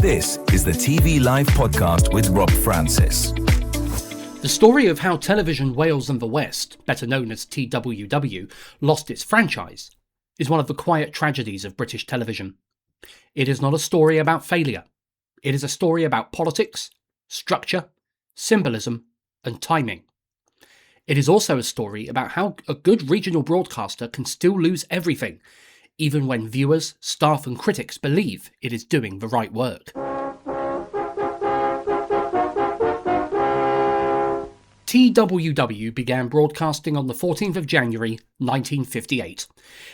This is the TV Live podcast with Rob Francis. The story of how Television Wales and the West, better known as TWW, lost its franchise is one of the quiet tragedies of British television. It is not a story about failure. It is a story about politics, structure, symbolism, and timing. It is also a story about how a good regional broadcaster can still lose everything, even when viewers, staff and critics believe it is doing the right work. TWW began broadcasting on the 14th of January 1958.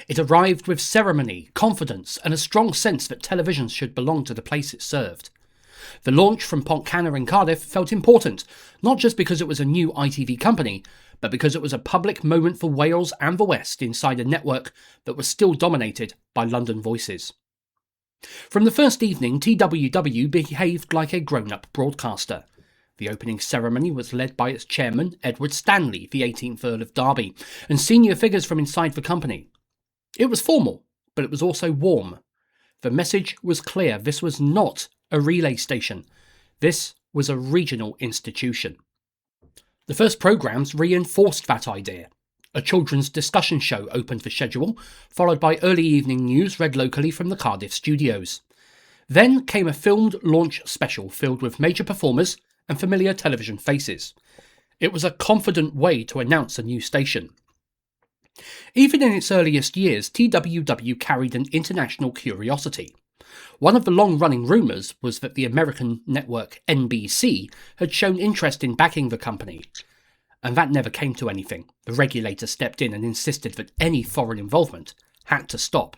It arrived with ceremony, confidence and a strong sense that television should belong to the place it served. The launch from Pontcanner in Cardiff felt important, not just because it was a new ITV company, but because it was a public moment for Wales and the West inside a network that was still dominated by London voices. From the first evening, TWW behaved like a grown-up broadcaster. The opening ceremony was led by its chairman, Edward Stanley, the 18th Earl of Derby, and senior figures from inside the company. It was formal, but it was also warm. The message was clear. This was not a relay station. This was a regional institution. The first programmes reinforced that idea. A children's discussion show opened the schedule, followed by early evening news read locally from the Cardiff studios. Then came a filmed launch special filled with major performers and familiar television faces. It was a confident way to announce a new station. Even in its earliest years, TWW carried an international curiosity. One of the long-running rumours was that the American network NBC had shown interest in backing the company, and that never came to anything. The regulator stepped in and insisted that any foreign involvement had to stop.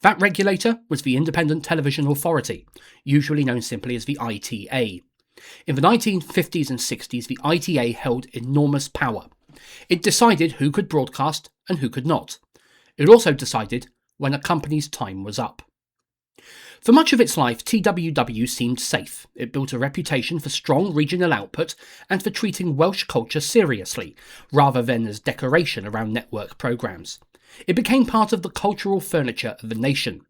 That regulator was the Independent Television Authority, usually known simply as the ITA. In the 1950s and 60s, the ITA held enormous power. It decided who could broadcast and who could not. It also decided when a company's time was up. For much of its life, TWW seemed safe. It built a reputation for strong regional output and for treating Welsh culture seriously, rather than as decoration around network programmes. It became part of the cultural furniture of the nation.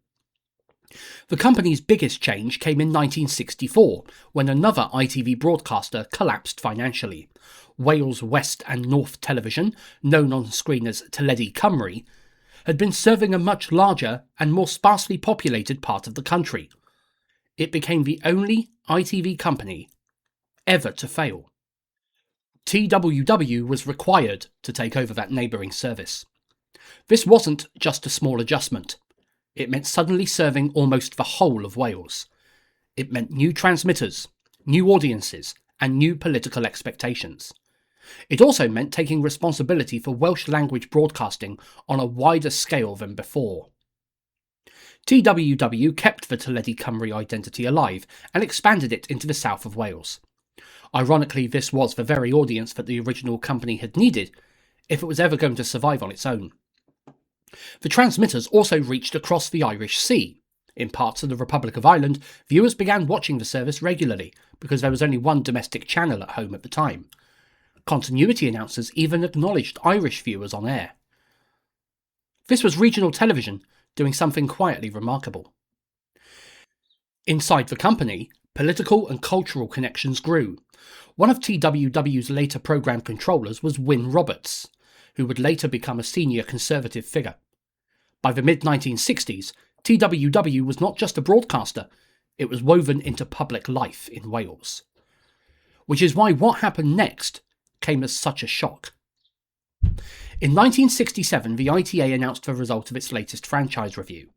The company's biggest change came in 1964, when another ITV broadcaster collapsed financially. Wales West and North Television, known on screen as Teledu Cymru, had been serving a much larger and more sparsely populated part of the country. It became the only ITV company ever to fail. TWW was required to take over that neighbouring service. This wasn't just a small adjustment. It meant suddenly serving almost the whole of Wales. It meant new transmitters, new audiences, and new political expectations. It also meant taking responsibility for Welsh language broadcasting on a wider scale than before. TWW kept the Teledu Cymru identity alive and expanded it into the south of Wales. Ironically, this was the very audience that the original company had needed if it was ever going to survive on its own. The transmitters also reached across the Irish Sea. In parts of the Republic of Ireland, viewers began watching the service regularly because there was only one domestic channel at home at the time. Continuity announcers even acknowledged Irish viewers on air. This was regional television doing something quietly remarkable. Inside the company, political and cultural connections grew. One of TWW's later programme controllers was Wyn Roberts, who would later become a senior Conservative figure. By the mid-1960s, TWW was not just a broadcaster, it was woven into public life in Wales. Which is why what happened next came as such a shock. In 1967, the ITA announced the result of its latest franchise review.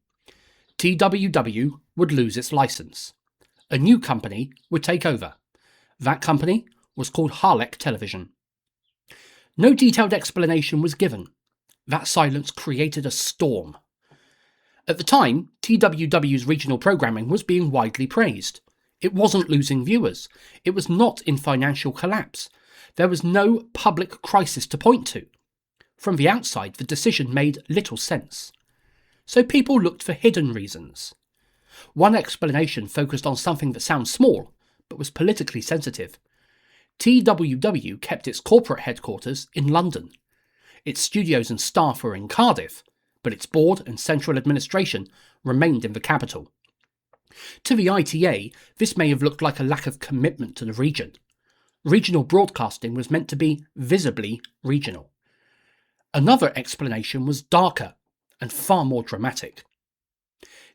TWW would lose its licence. A new company would take over. That company was called Harlech Television. No detailed explanation was given. That silence created a storm. At the time, TWW's regional programming was being widely praised. It wasn't losing viewers. It was not in financial collapse. There was no public crisis to point to. From the outside, the decision made little sense. So people looked for hidden reasons. One explanation focused on something that sounds small, but was politically sensitive. TWW kept its corporate headquarters in London. Its studios and staff were in Cardiff, but its board and central administration remained in the capital. To the ITA, this may have looked like a lack of commitment to the region. Regional broadcasting was meant to be visibly regional. Another explanation was darker and far more dramatic.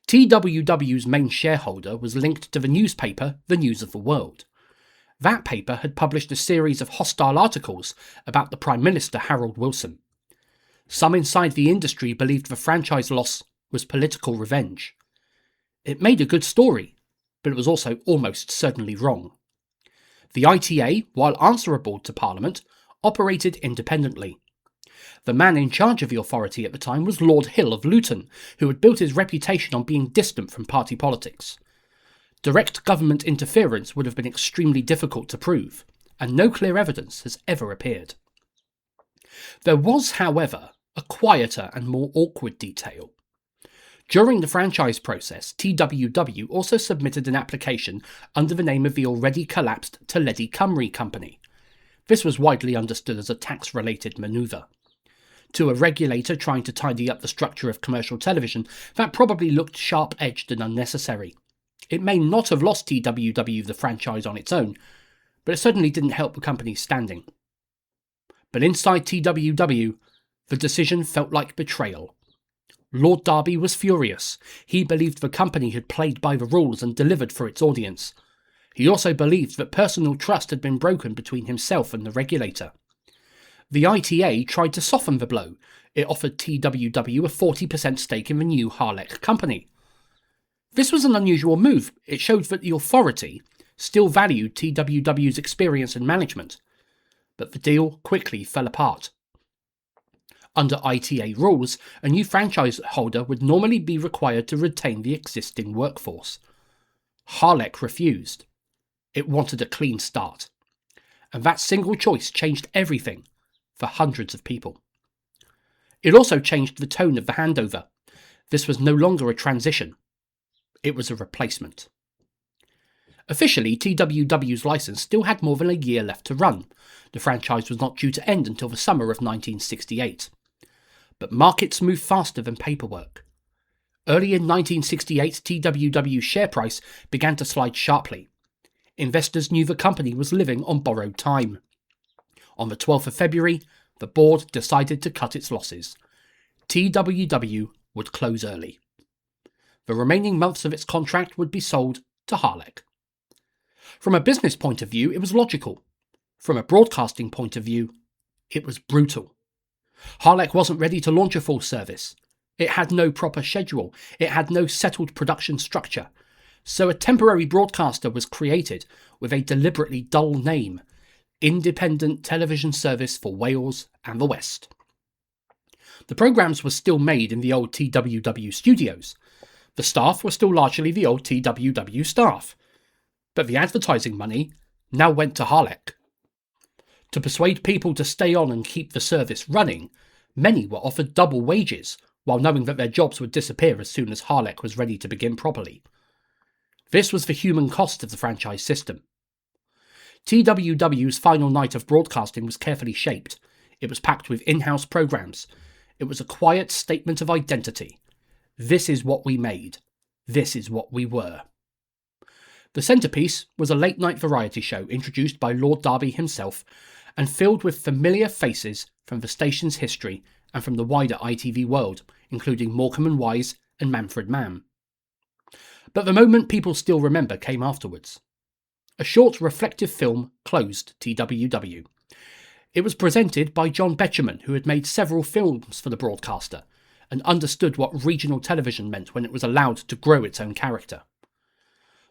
TWW's main shareholder was linked to the newspaper The News of the World. That paper had published a series of hostile articles about the Prime Minister Harold Wilson. Some inside the industry believed the franchise loss was political revenge. It made a good story, but it was also almost certainly wrong. The ITA, while answerable to Parliament, operated independently. The man in charge of the authority at the time was Lord Hill of Luton, who had built his reputation on being distant from party politics. Direct government interference would have been extremely difficult to prove, and no clear evidence has ever appeared. There was, however, a quieter and more awkward detail. During the franchise process, TWW also submitted an application under the name of the already collapsed Teledu Cymru company. This was widely understood as a tax-related manoeuvre. To a regulator trying to tidy up the structure of commercial television, that probably looked sharp-edged and unnecessary. It may not have lost TWW the franchise on its own, but it certainly didn't help the company's standing. But inside TWW, the decision felt like betrayal. Lord Derby was furious. He believed the company had played by the rules and delivered for its audience. He also believed that personal trust had been broken between himself and the regulator. The ITA tried to soften the blow. It offered TWW a 40% stake in the new Harlech company. This was an unusual move. It showed that the authority still valued TWW's experience and management, but the deal quickly fell apart. Under ITA rules, a new franchise holder would normally be required to retain the existing workforce. Harlech refused. It wanted a clean start. And that single choice changed everything for hundreds of people. It also changed the tone of the handover. This was no longer a transition. It was a replacement. Officially, TWW's license still had more than a year left to run. The franchise was not due to end until the summer of 1968. But markets move faster than paperwork. Early in 1968, TWW's share price began to slide sharply. Investors knew the company was living on borrowed time. On the 12th of February, the board decided to cut its losses. TWW would close early. The remaining months of its contract would be sold to Harlech. From a business point of view, it was logical. From a broadcasting point of view, it was brutal. Harlech wasn't ready to launch a full service. It had no proper schedule. It had no settled production structure. So a temporary broadcaster was created with a deliberately dull name, Independent Television Service for Wales and the West. The programmes were still made in the old TWW studios. The staff were still largely the old TWW staff. But the advertising money now went to Harlech. To persuade people to stay on and keep the service running, many were offered double wages, while knowing that their jobs would disappear as soon as Harlech was ready to begin properly. This was the human cost of the franchise system. TWW's final night of broadcasting was carefully shaped. It was packed with in-house programmes. It was a quiet statement of identity. This is what we made. This is what we were. The centrepiece was a late-night variety show introduced by Lord Derby himself and filled with familiar faces from the station's history and from the wider ITV world, including Morecambe and Wise and Manfred Mann. But the moment people still remember came afterwards. A short reflective film closed TWW. It was presented by John Betjeman, who had made several films for the broadcaster and understood what regional television meant when it was allowed to grow its own character.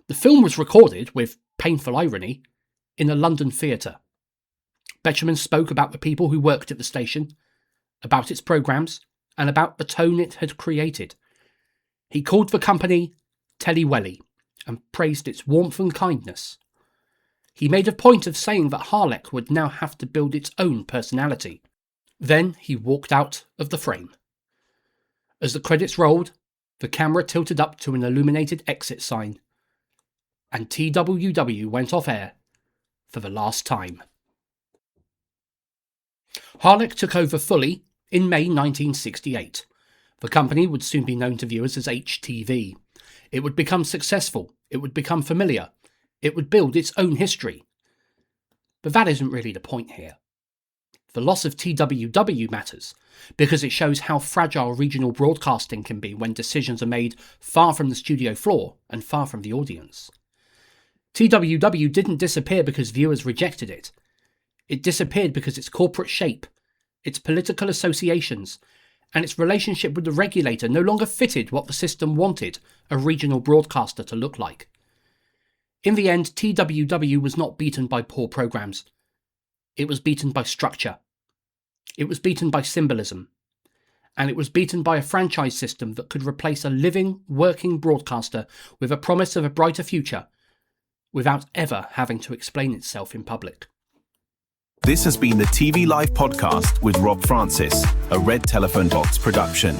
The film was recorded, with painful irony, in a London theatre. Betjeman spoke about the people who worked at the station, about its programmes, and about the tone it had created. He called the company Telly Welly and praised its warmth and kindness. He made a point of saying that Harlech would now have to build its own personality. Then he walked out of the frame. As the credits rolled, the camera tilted up to an illuminated exit sign, and TWW went off air for the last time. Harlech took over fully in May 1968. The company would soon be known to viewers as HTV. It would become successful. It would become familiar. It would build its own history. But that isn't really the point here. The loss of TWW matters because it shows how fragile regional broadcasting can be when decisions are made far from the studio floor and far from the audience. TWW didn't disappear because viewers rejected it. It disappeared because its corporate shape, its political associations, and its relationship with the regulator no longer fitted what the system wanted a regional broadcaster to look like. In the end, TWW was not beaten by poor programs. It was beaten by structure. It was beaten by symbolism. And it was beaten by a franchise system that could replace a living, working broadcaster with a promise of a brighter future without ever having to explain itself in public. This has been the TV Live podcast with Rob Francis, a Red Telephone Box production.